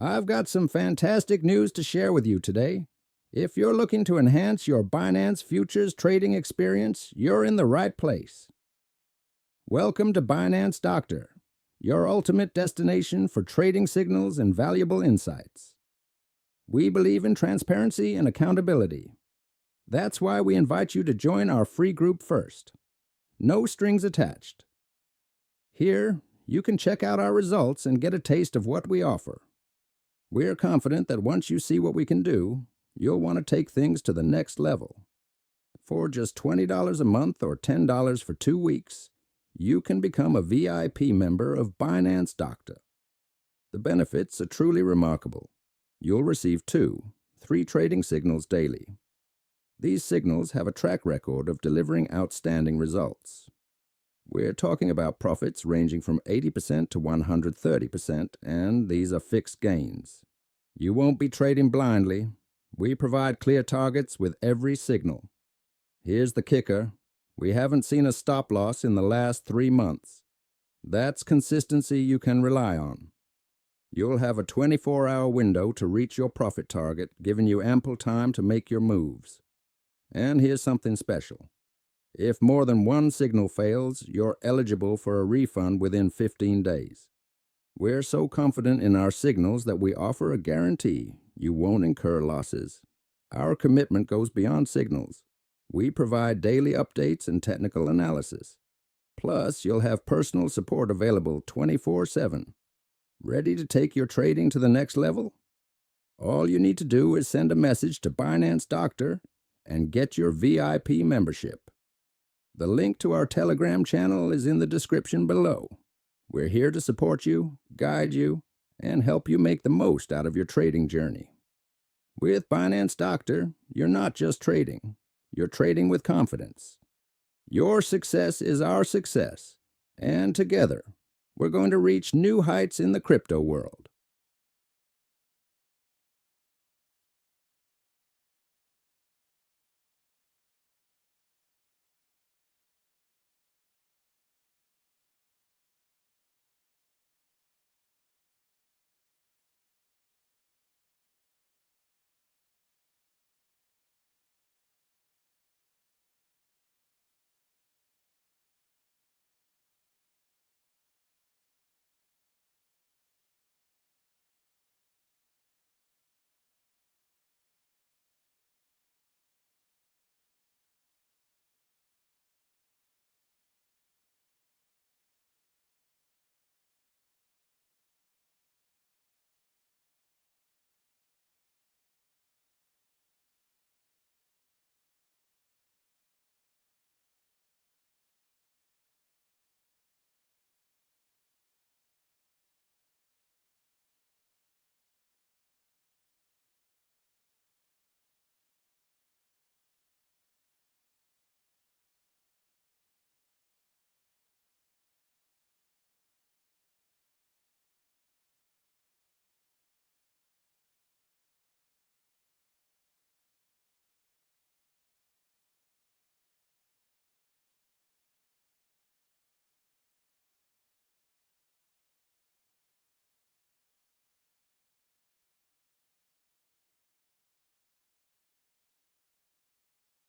I've got some fantastic news to share with you today. If you're looking to enhance your Binance Futures trading experience, you're in the right place. Welcome to Binance Doctor, your ultimate destination for trading signals and valuable insights. We believe in transparency and accountability. That's why we invite you to join our free group first. No strings attached. Here, you can check out our results and get a taste of what we offer. We're confident that once you see what we can do, you'll want to take things to the next level. For just $20 a month or $10 for 2 weeks, you can become a VIP member of Binance Doctor. The benefits are truly remarkable. You'll receive 3 trading signals daily. These signals have a track record of delivering outstanding results. We're talking about profits ranging from 80% to 130%, and these are fixed gains. You won't be trading blindly. We provide clear targets with every signal. Here's the kicker. We haven't seen a stop loss in the last 3 months. That's consistency you can rely on. You'll have a 24-hour window to reach your profit target, giving you ample time to make your moves. And here's something special. If more than one signal fails, you're eligible for a refund within 15 days. We're so confident in our signals that we offer a guarantee you won't incur losses. Our commitment goes beyond signals. We provide daily updates and technical analysis. Plus, you'll have personal support available 24/7. Ready to take your trading to the next level? All you need to do is send a message to Binance Doctor and get your VIP membership. The link to our Telegram channel is in the description below. We're here to support you, guide you, and help you make the most out of your trading journey. With Binance Doctor, you're not just trading. You're trading with confidence. Your success is our success, and together, we're going to reach new heights in the crypto world.